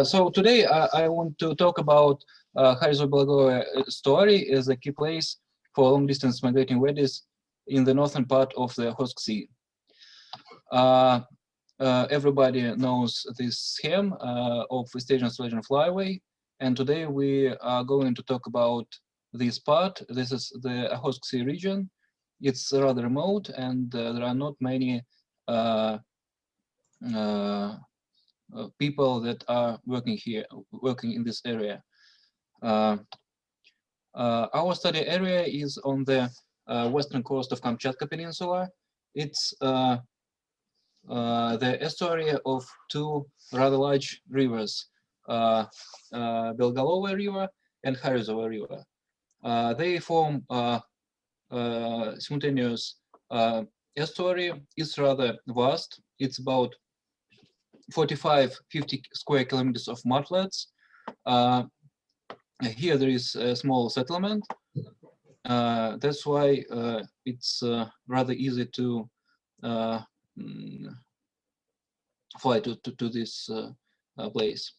So today I want to talk about Khairusova-Belogolovaya estuary as a key place for long-distance migrating waddies in the northern part of the Okhotsk Sea. Everybody knows this scheme of Asian-Australasian Flyway, and today we are going to talk about this part. This is the Okhotsk Sea region. It's rather remote, and there are not many people that are working in this area. Our study area is on the western coast of Kamchatka Peninsula. It's the estuary of two rather large rivers, Belogolovaya River and Khairusova River. They form simultaneous estuary. It's rather vast. It's about 45-50 square kilometers of mudflats. Here there is a small settlement. That's why it's rather easy to fly to this place.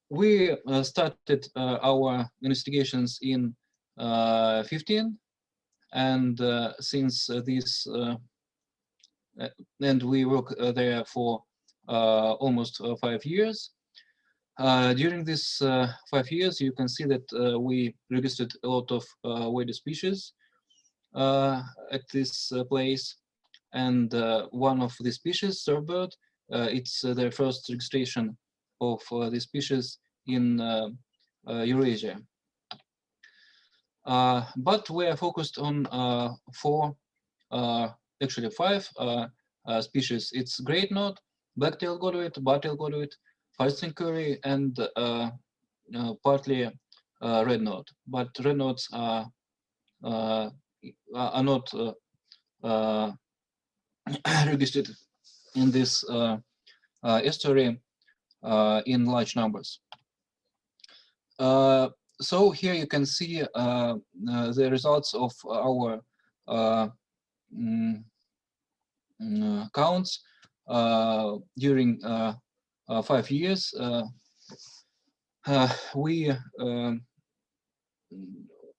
We started our investigations in 15, and since this and we work there for almost 5 years. During these 5 years, you can see that we registered a lot of waddy species at this place, and one of the species, Shorebird, it's the first registration of the species in Eurasia. But we are focused on actually five species. It's great knot, black-tailed godwit, bar-tailed godwit, Firestring curry, and partly red knot. But red knots are not registered in this estuary in large numbers. So here you can see the results of our counts during 5 years.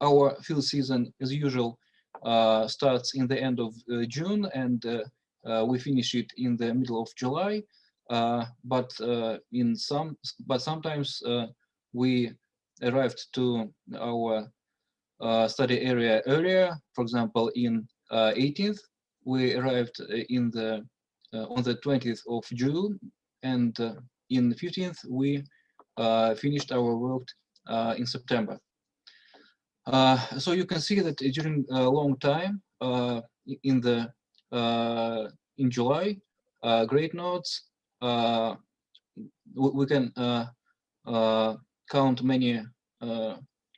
Our field season, as usual, starts in the end of June, and we finish it in the middle of July. But sometimes we arrived to our study area earlier. For example, in 18th, we arrived in on the 20th of June, and in 15th we finished our work in September. So you can see that during a long time in July, great knots, we can count many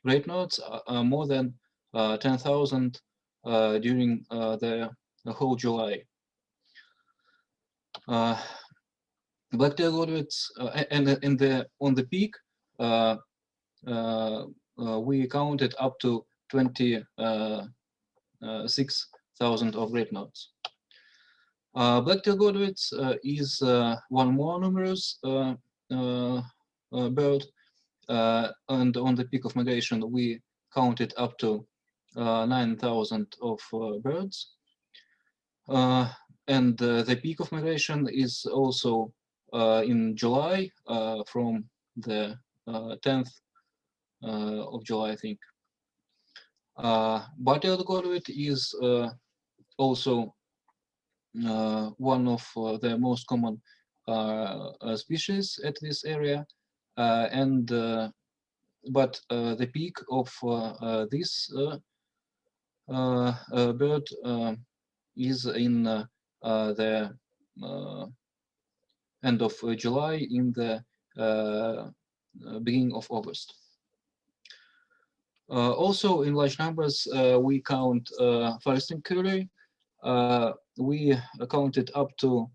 great knots, more than 10,000 during the whole July. Black-tailed godwits, and on the peak, we counted up to 26,000 of great knots. Black-tailed godwits is one more numerous bird, and on the peak of migration we counted up to 9,000 of birds. And the peak of migration is also in July, from the 10th of July, I think. Bar-tailed godwit is also one of the most common species at this area, but the peak of this bird is in the end of July, in the beginning of August. Also, in large numbers, we count Firestring curry. We counted up to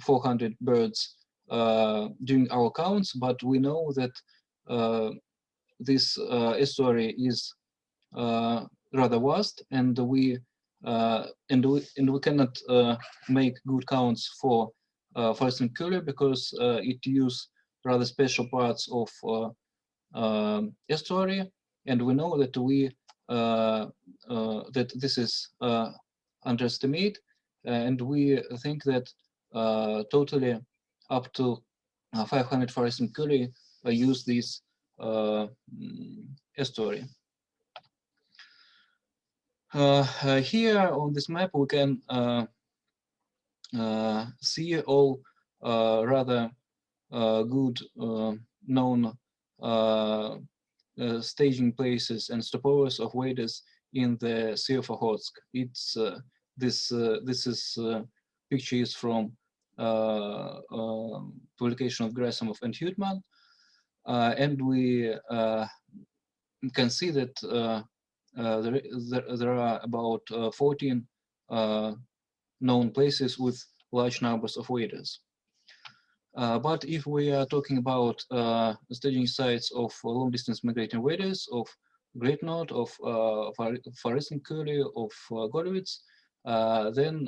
400 birds during our counts, but we know that this estuary is rather vast, and we cannot make good counts for forest curlew because it uses rather special parts of estuary, and we know that that this is underestimate, and we think that totally up to 500 forest curlew use this estuary. Here on this map we can see all rather good known staging places and stopovers of waders in the Sea of Okhotsk. It's this is picture is from publication of Gerasimov and Huitman, and we can see that there are about 14 known places with large numbers of waders. But if we are talking about staging sites of long-distance migrating waders, of great knot, of forest curlew, of Golovets, then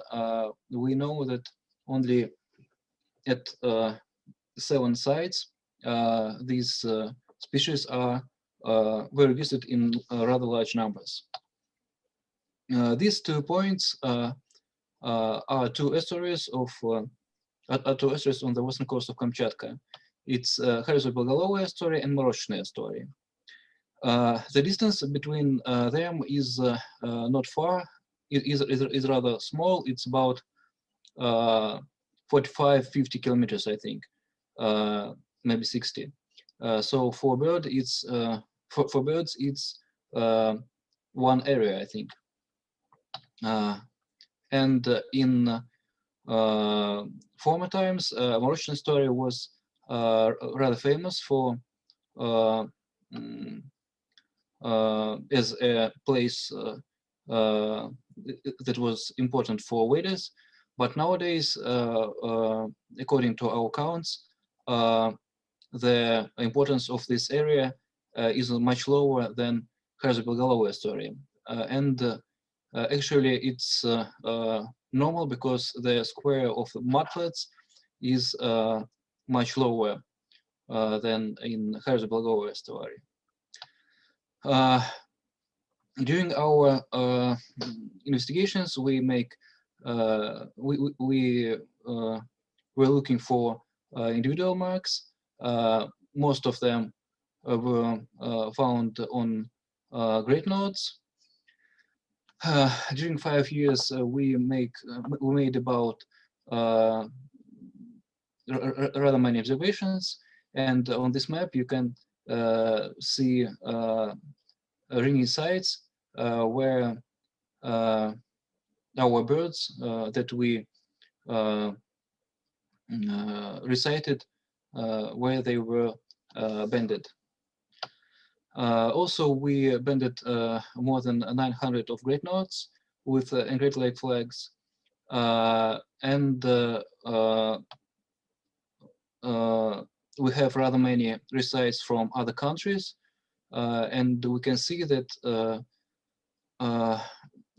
we know that only at 7 sites these species are were visited in rather large numbers. These 2 points are 2 estuaries of two estuaries on the western coast of Kamchatka. It's Khairusova-Belogolovaya estuary and Moroshchny estuary. The distance between them is not far. It is rather small. It's about 45-50 kilometers, I think, maybe 60. So for birds, it's one area, I think. And in former times, Moroshchny estuary was rather famous for as a place that was important for waders. But nowadays, according to our accounts, the importance of this area is much lower than Khairusova-Belogolovaya estuary. And actually, it's normal because the square of mudflats is much lower than in Khairusova-Belogolovaya estuary. During our investigations, we were looking for individual marks. Most of them were found on great knots. During 5 years, we made about rather many observations, and on this map you can see ringing sites where our birds that we recited where they were banded. Also, we banded more than 900 of great knots with Great Lake flags, and we have rather many recites from other countries, and we can see that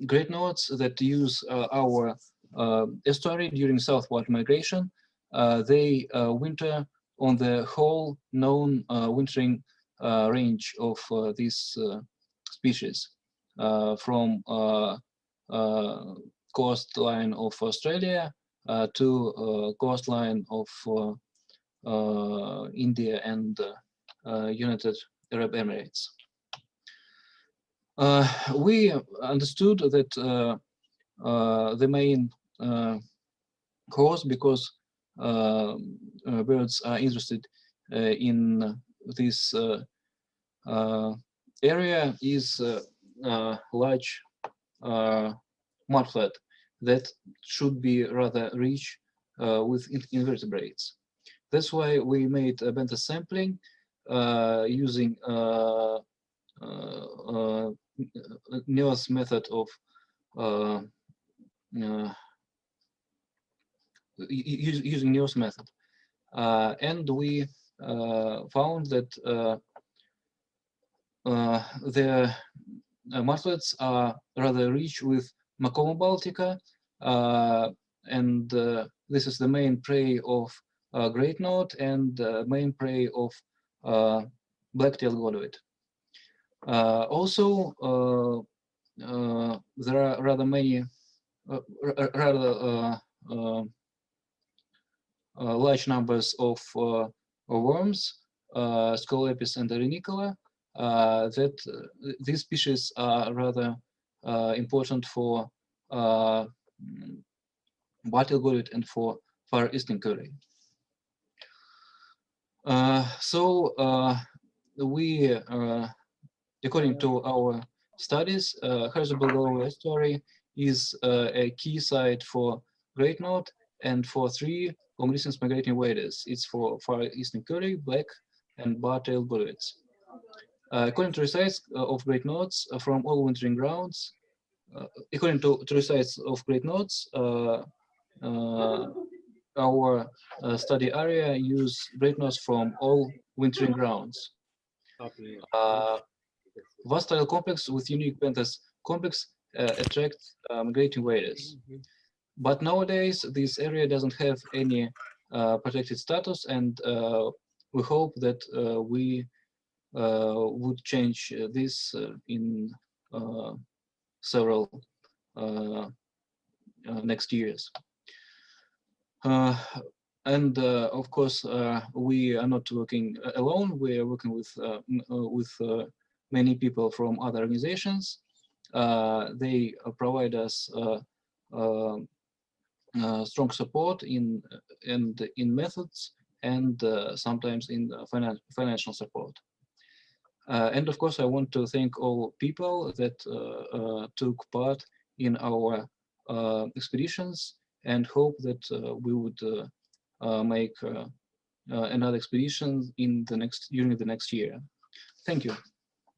great knots that use our estuary during southward migration, they winter on the whole known wintering range of these species, from coastline of Australia to coastline of India and United Arab Emirates. We understood that the main cause, because birds are interested in this area, is large mudflat that should be rather rich with invertebrates. That's why we made a benthic sampling using NEOS method of using NEOS method, and we found that the mudflats are rather rich with Macoma baltica, and This is the main prey of great knot and main prey of black-tailed godwit. Also, there are rather many, large numbers of worms, Scolopes and Arenicola, that these species are rather important for black-tailed godwit and for Far Eastern curlew. We, according to our studies, Khairusova-Belogolovaya estuary is a key site for great knot and for 3 long-distance migrating waders. It's for Far Eastern curlew, black, and bar-tailed godwits. According to results of great knots from all wintering grounds, according to results of great knots, our study area use great knots from all wintering grounds. Vast tidal complex with unique penthes complex attracts migrating waders. But nowadays, this area doesn't have any protected status, and we hope that we would change this in several next years. And of course, we are not working alone. We are working with many people from other organizations. They provide us strong support in methods and sometimes in financial support. And of course, I want to thank all people that took part in our expeditions, and hope that we would make another expedition during the next year. Thank you.